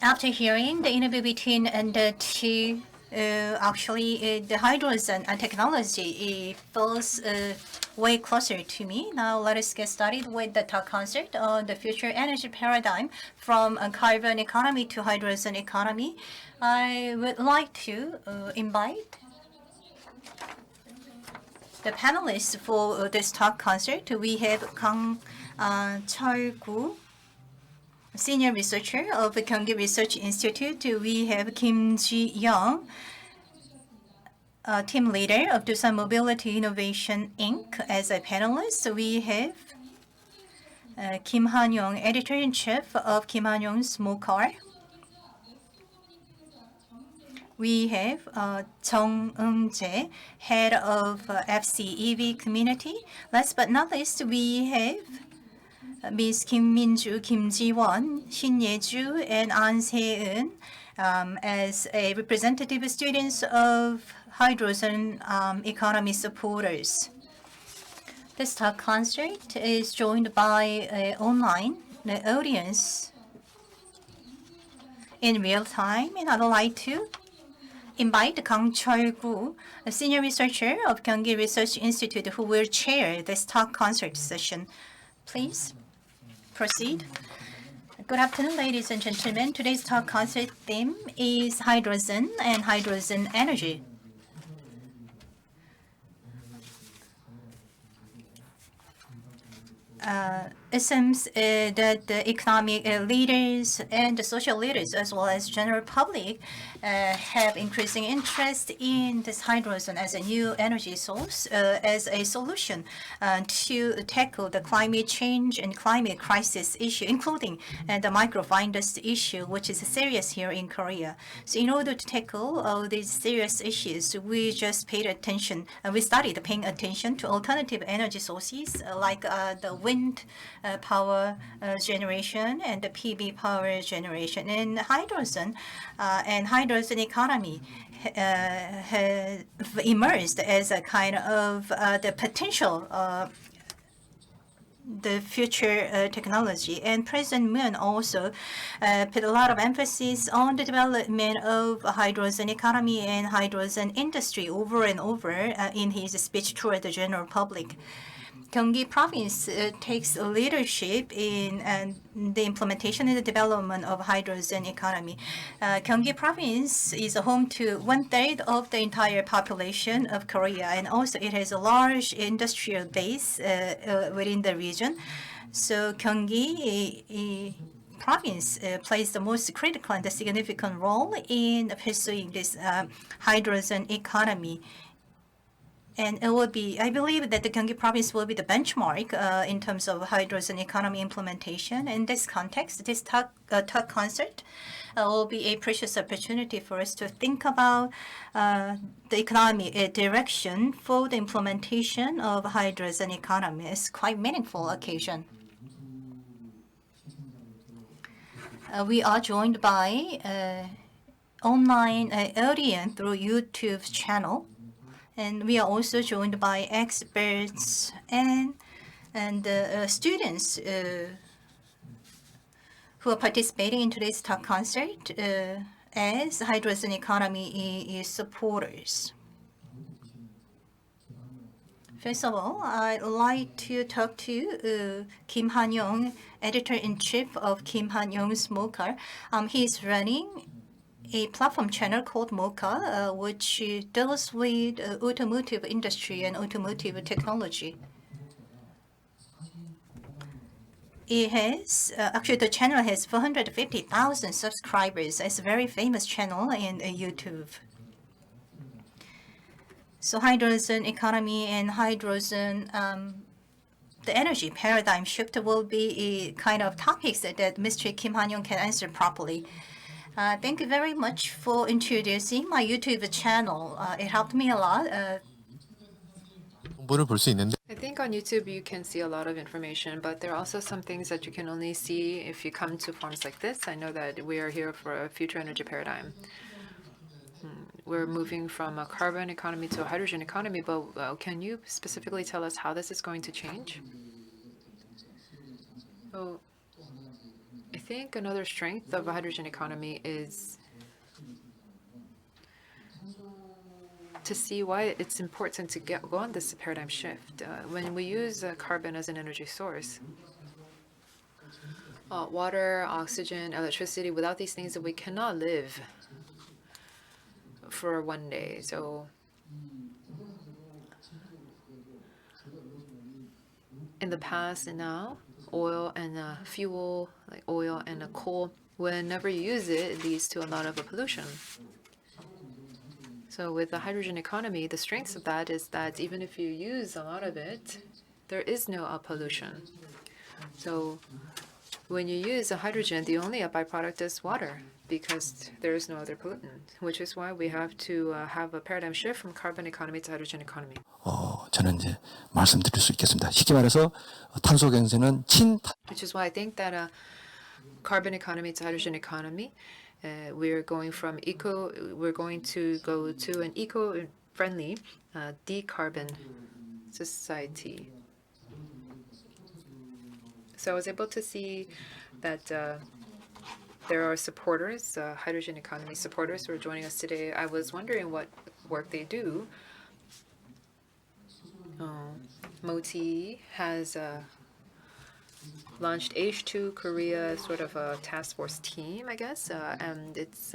After hearing the interview between the two, the hydrogen technology feels way closer to me. Now let us get started with the talk concert on the future energy paradigm from a carbon economy to hydrogen economy. I would like to invite the panelists for this talk concert. We have Cheol-Gu, Senior Researcher of the Gyeonggi Research Institute. We have Kim Ji-young, Team Leader of Doosan Mobility Innovation Inc. as a panelist. We have Kim Han-yong, Editor-in-Chief of Kim Han-yong's MOCAR. We have Eung-jae, Head of FCEV Community. Last but not least, we have Ms. Kim Min-ju, Kim Ji-won, SHIN and Se-eun An as a representative students of hydrogen economy supporters. This talk concert is joined by an online audience in real time, and I'd like to invite Kang Cheol-gu, a senior researcher of Gyeonggi Research Institute, who will chair this talk concert session. Please proceed. Good afternoon, ladies and gentlemen. Today's talk concert theme is hydrogen and hydrogen energy. It seems that the economic leaders and the social leaders, as well as general public, have increasing interest in this hydrogen as a new energy source, as a solution to tackle the climate change and climate crisis issue, including the microfinance issue, which is serious here in Korea. So in order to tackle all these serious issues, we just paid attention, we started paying attention to alternative energy sources like the wind power generation and the PV power generation. And hydrogen economy have emerged as a kind of the potential the future technology. And President Moon also put a lot of emphasis on the development of hydrogen economy and hydrogen industry over and over in his speech toward the general public. Gyeonggi Province takes leadership in the implementation and the development of hydrogen economy. Gyeonggi Province is home to 1/3 of the entire population of Korea, and also it has a large industrial base within the region. So Gyeonggi Province plays the most critical and significant role in pursuing this hydrogen economy. And it will be, I believe that the Gyeonggi Province will be the benchmark in terms of hydrogen economy implementation. In this context, this talk concert will be a precious opportunity for us to think about the economic direction for the implementation of hydrogen economy. It's quite meaningful occasion. We are joined by online audience through YouTube channel. And we are also joined by experts and students who are participating in today's talk concert as hydrogen economy supporters. First of all, I'd like to talk to Kim Han-yong, Editor-in-Chief of Kim Han-yong's MOCAR. He's running a platform channel called MOCAR, which deals with automotive industry and automotive technology. It has actually the channel has 450,000 subscribers. It's a very famous channel in YouTube. So hydrogen economy and hydrogen the energy paradigm shift will be a kind of topics that Mr. Kim Han-yong can answer properly. Thank you very much for introducing my YouTube channel. It helped me a lot. I think on YouTube you can see a lot of information, but there are also some things that you can only see if you come to forums like this. I know that we are here for a future energy paradigm. We're moving from a carbon economy to a hydrogen economy, but can you specifically tell us how this is going to change? Well, I think another strength of a hydrogen economy is to see why it's important to go on this paradigm shift. When we use carbon as an energy source, water, oxygen, electricity, without these things, we cannot live for one day. So in the past and now, oil and fuel, like oil and coal, whenever you use it, it leads to a lot of pollution. So with the hydrogen economy, the strengths of that is that even if you use a lot of it, there is no pollution. So when you use a hydrogen, the only byproduct is water because there is no other pollutant, which is why we have to have a paradigm shift from carbon economy to hydrogen economy. 저는 이제 말씀드릴 수 있겠습니다. 쉽게 말해서 탄소 경제는 Which is why I think that carbon economy to hydrogen economy, we're going to go to an eco-friendly, decarbon society. So I was able to see that there are supporters, hydrogen economy supporters who are joining us today. I was wondering what work they do. MOTI has launched H2 Korea, sort of a task force team, I guess, and it's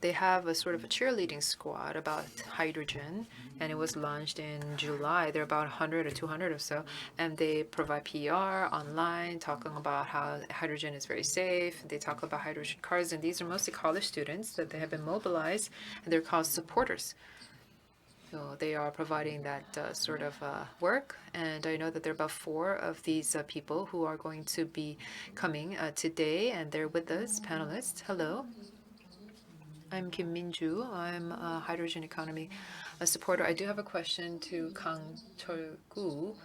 they have a sort of a cheerleading squad about hydrogen, and it was launched in July. There are about 100 or 200 or so, and they provide PR online, talking about how hydrogen is very safe. They talk about hydrogen cars, and these are mostly college students that they have been mobilized, and they're called supporters. So they are providing that sort of work, and I know that there are about 4 of these people who are going to be coming today, and they're with us, panelists. Hello. I'm Kim Min-ju. I'm a hydrogen economy supporter. I do have a question to Kang Cheol-Gu.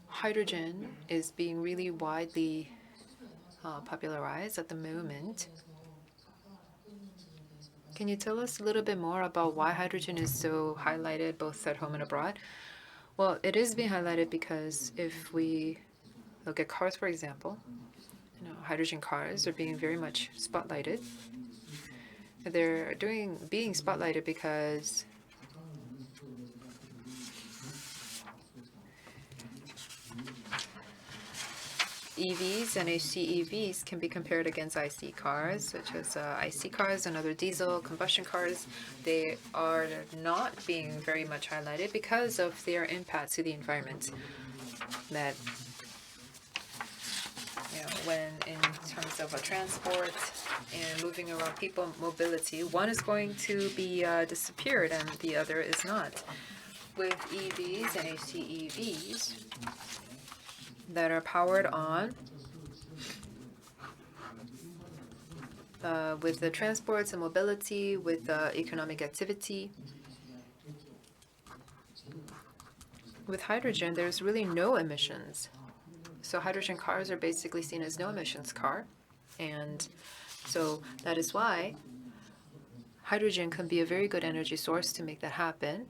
Hydrogen is being really widely popularized at the moment. Can you tell us a little bit more about why hydrogen is so highlighted both at home and abroad? Well, it is being highlighted because if we look at cars, for example, hydrogen cars are being very much spotlighted. They're being spotlighted because EVs and HCEVs can be compared against IC cars, such as IC cars and other diesel combustion cars. They are not being very much highlighted because of their impact to the environment. That when in terms of transport and moving around people, mobility, one is going to be disappeared and the other is not. With EVs and HCEVs that are powered on with the transports and mobility, with economic activity. With hydrogen, there's really no emissions. So hydrogen cars are basically seen as no emissions car. And so that is why hydrogen can be a very good energy source to make that happen.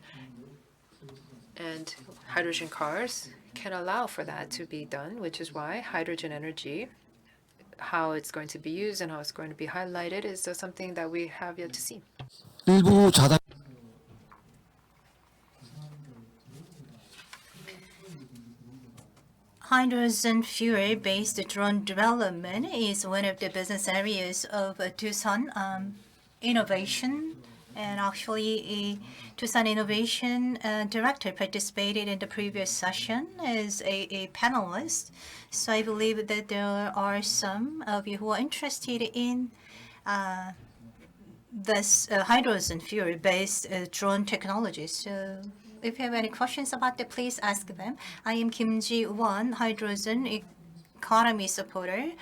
And hydrogen cars can allow for that to be done, which is why hydrogen energy, how it's going to be used and how it's going to be highlighted, is something that we have yet to see. 일부 자단 Hydrogen fuel-based drone development is one of the business areas of Doosan Innovation. And actually, Doosan Innovation Director participated in the previous session as a panelist. So I believe that there are some of you who are interested in this hydrogen fuel-based drone technology. So if you have any questions about that, please ask them. I am Kim Ji-won, hydrogen economy supporter.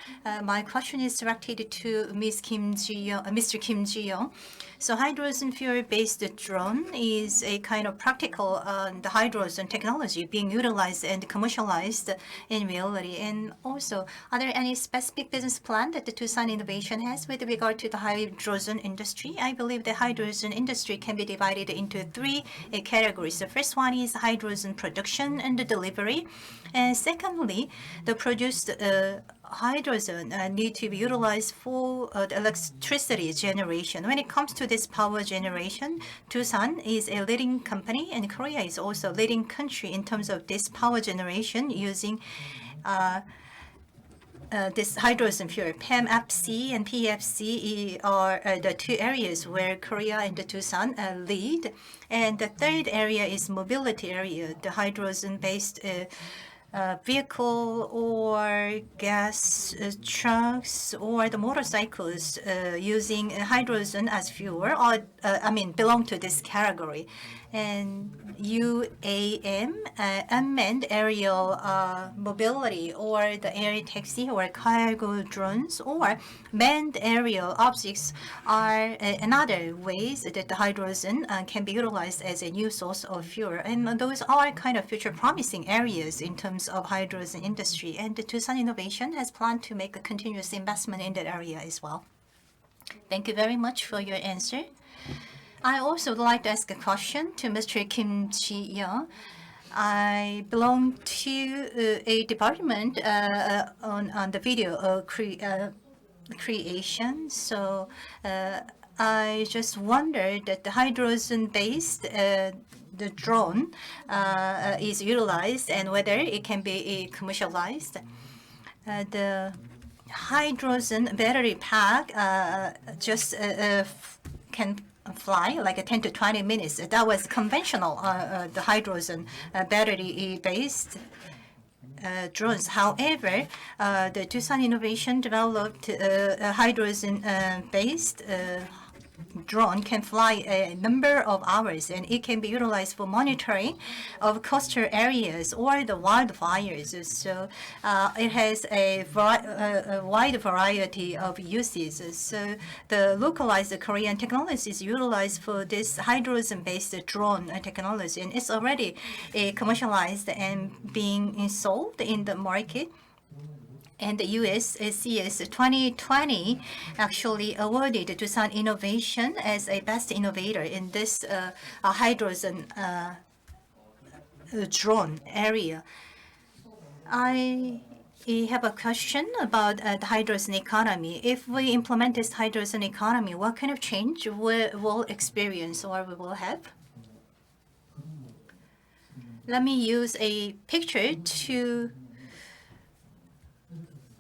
My question is directed to Mr. Kim Ji-young. So hydrogen fuel-based drone is a kind of practical the hydrogen technology being utilized and commercialized in reality. And also, are there any specific business plan that the Doosan Innovation has with regard to the hydrogen industry? I believe the hydrogen industry can be divided into 3 categories. The first one is hydrogen production and the delivery. And secondly, the produced hydrogen need to be utilized for the electricity generation. When it comes to this power generation, Doosan is a leading company, and Korea is also a leading country in terms of this power generation using this hydrogen fuel. PEM-FC and PFC are the two areas where Korea and the Doosan lead. And the third area is mobility area, the hydrogen-based vehicle or gas trucks or the motorcycles using hydrogen as fuel, or belong to this category. And UAM, unmanned aerial mobility, or the air taxi or cargo drones, or manned aerial objects are another ways that the hydrogen can be utilized as a new source of fuel. And those are kind of future promising areas in terms of hydrogen industry. And the Doosan Innovation has planned to make a continuous investment in that area as well. Thank you very much for your answer. I also would like to ask a question to Mr. Kim Ji-young. I belong to a department on the video creation. So I just wondered that the hydrogen-based the drone is utilized and whether it can be commercialized. The hydrogen battery pack just can fly like a 10 to 20 minutes. That was conventional, the hydrogen battery-based drones. However, the Doosan Innovation developed a hydrogen-based drone can fly a number of hours, and it can be utilized for monitoring of coastal areas or the wildfires. So it has a wide variety of uses. So the localized Korean technology is utilized for this hydrogen-based drone technology, and it's already commercialized and being sold in the market. And the USCS 2020 actually awarded Doosan Innovation as a best innovator in this hydrogen drone area. I have a question about the hydrogen economy. If we implement this hydrogen economy, what kind of change we will experience or we will have? Let me use a picture to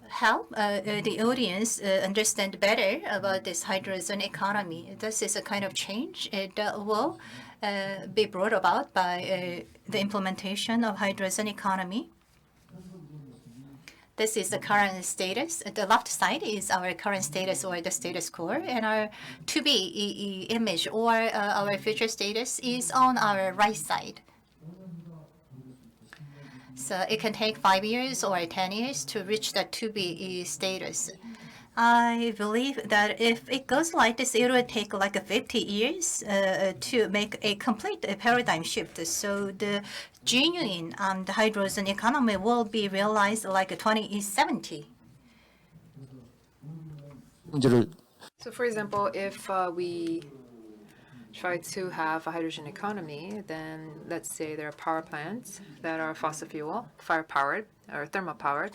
help the audience understand better about this hydrogen economy. This is a kind of change that will be brought about by the implementation of hydrogen economy. This is the current status. The left side is our current status or the status quo, and our to-be image or our future status is on our right side. So it can take 5 years or 10 years to reach that to-be status. I believe that if it goes like this, it will take like 50 years to make a complete paradigm shift. So the genuine the hydrogen economy will be realized like 2070. So for example, if we try to have a hydrogen economy, then let's say there are power plants that are fossil fuel, fire-powered or thermal-powered.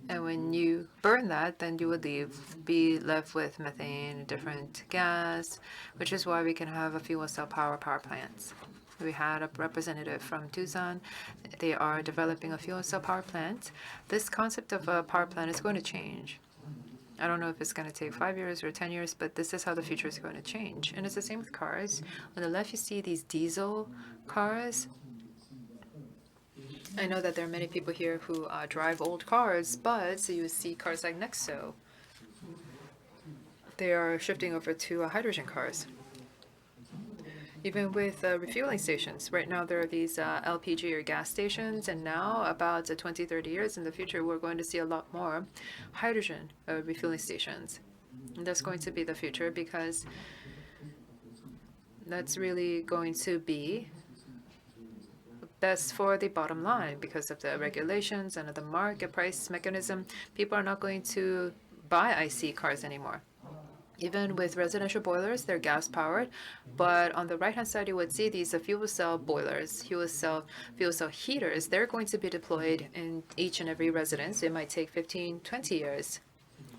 And when you burn that, then you would be left with methane, different gas, which is why we can have a fuel cell power plants. We had a representative from Doosan. They are developing a fuel cell power plant. This concept of a power plant is going to change. I don't know if it's going to take 5 years or 10 years, but this is how the future is going to change. And it's the same with cars. On the left, you see these diesel cars. I know that there are many people here who drive old cars, but so you see cars like Nexo. They are shifting over to hydrogen cars. Even with refueling stations. Right now, there are these LPG or gas stations, and now about 20, 30 years in the future, we're going to see a lot more hydrogen refueling stations. And that's going to be the future because that's really going to be best for the bottom line because of the regulations and the market price mechanism. People are not going to buy IC cars anymore. Even with residential boilers, they're gas powered. But on the right hand side, you would see these fuel cell boilers, fuel cell heaters. They're going to be deployed in each and every residence. It might take 15, 20 years,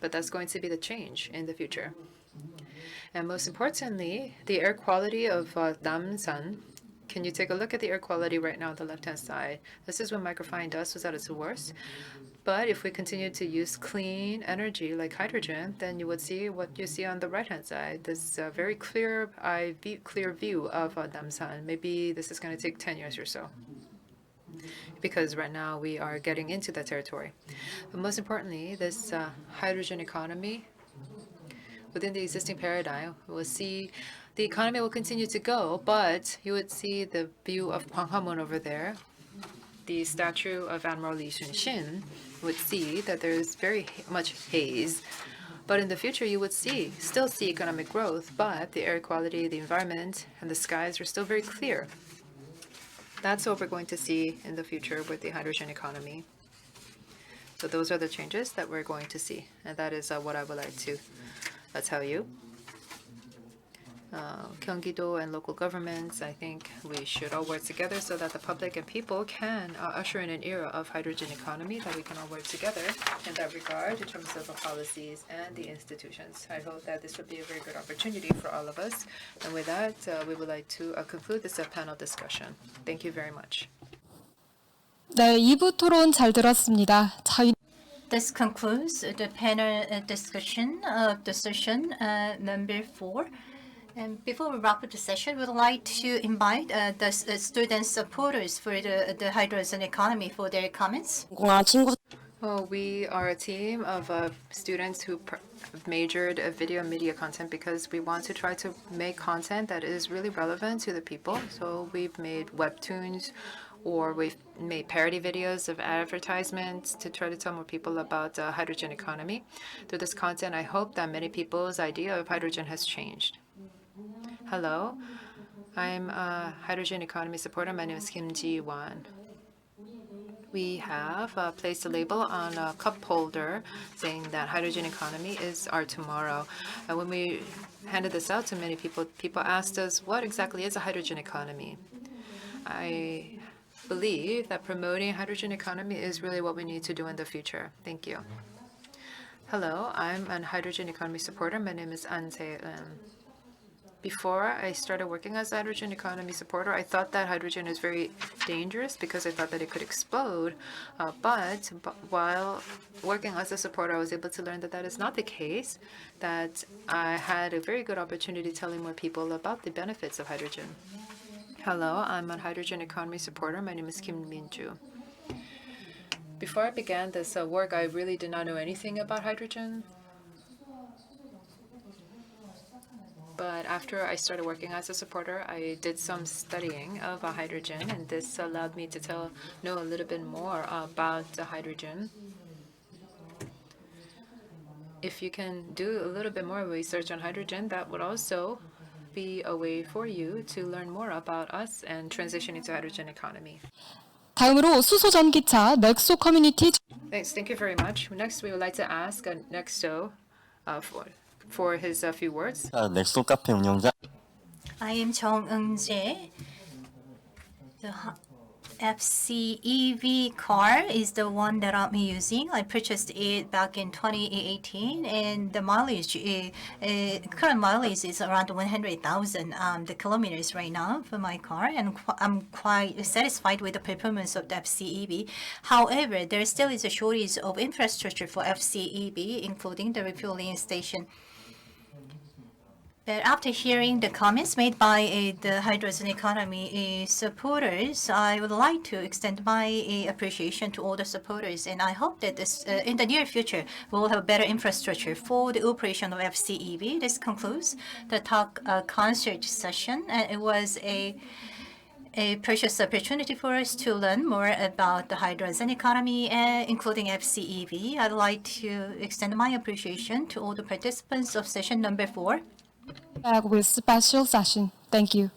but that's going to be the change in the future. And most importantly, the air quality of Doosan. Can you take a look at the air quality right now on the left-hand side? This is when microfine dust was at its worst. But if we continue to use clean energy like hydrogen, then you would see what you see on the right-hand side. This very clear view of Doosan. Maybe this is going to take 10 years or so, because right now we are getting into that territory. But most importantly, this hydrogen economy, within the existing paradigm, we'll see the economy will continue to go, but you would see the view of Gwanghwamun over there, the statue of Admiral Lee SHIN, would see that there's very much haze. But in the future, you would still see economic growth, but the air quality, the environment, and the skies are still very clear. That's what we're going to see in the future with the hydrogen economy. So those are the changes that we're going to see, and that is what I would like to tell you. Gyeonggi-do and local governments, I think we should all work together so that the public and people can usher in an era of hydrogen economy, that we can all work together in that regard in terms of the policies and the institutions. I hope that this would be a very good opportunity for all of us. And with that, we would like to conclude this panel discussion. Thank you very much. 네, 2부 토론 잘 들었습니다. 저희 This concludes the panel discussion of the session number 4. And before we wrap up the session, we'd like to invite the student supporters for the hydrogen economy for their comments. Well, we are a team of students who majored in video and media content because we want to try to make content that is really relevant to the people. So we've made webtoons, or we've made parody videos of advertisements to try to tell more people about the hydrogen economy. Through this content, I hope that many people's idea of hydrogen has changed. Hello, I'm a hydrogen economy supporter. My name is Kim Ji-won. We have placed a label on a cup holder saying that hydrogen economy is our tomorrow. And when we handed this out to many people, people asked us, what exactly is a hydrogen economy? I believe that promoting hydrogen economy is really what we need to do in the future. Thank you. Hello, I'm a hydrogen economy supporter. My name is Se-eun. Before I started working as a hydrogen economy supporter, I thought that hydrogen is very dangerous because I thought that it could explode. But while working as a supporter, I was able to learn that that is not the case, that I had a very good opportunity telling more people about the benefits of hydrogen. Hello, I'm a hydrogen economy supporter. My name is Kim Min-ju. Before I began this work, I really did not know anything about hydrogen. But after I started working as a supporter, I did some studying of hydrogen, and this allowed me to know a little bit more about hydrogen. If you can do a little bit more research on hydrogen, that would also be a way for you to learn more about us and transition into hydrogen economy. 다음으로 수소 전기차 넥소 커뮤니티 Thanks. Thank you very much. Next, we would like to ask Nexo for his few words. 넥소 카페 운영자. I am Eung-jae. The FCEV car is the one that I'm using. I purchased it back in 2018, and the mileage, current mileage is around 100,000 the kilometers right now for my car, and I'm quite satisfied with the performance of the FCEV. However, there still is a shortage of infrastructure for FCEV, including the refueling station. But after hearing the comments made by the hydrogen economy supporters, I would like to extend my appreciation to all the supporters, and I hope that this, in the near future, we will have better infrastructure for the operation of FCEV. This concludes the talk concert session, and it was a precious opportunity for us to learn more about the hydrogen economy, including FCEV. I'd like to extend my appreciation to all the participants of session number 4. with special session. Thank you.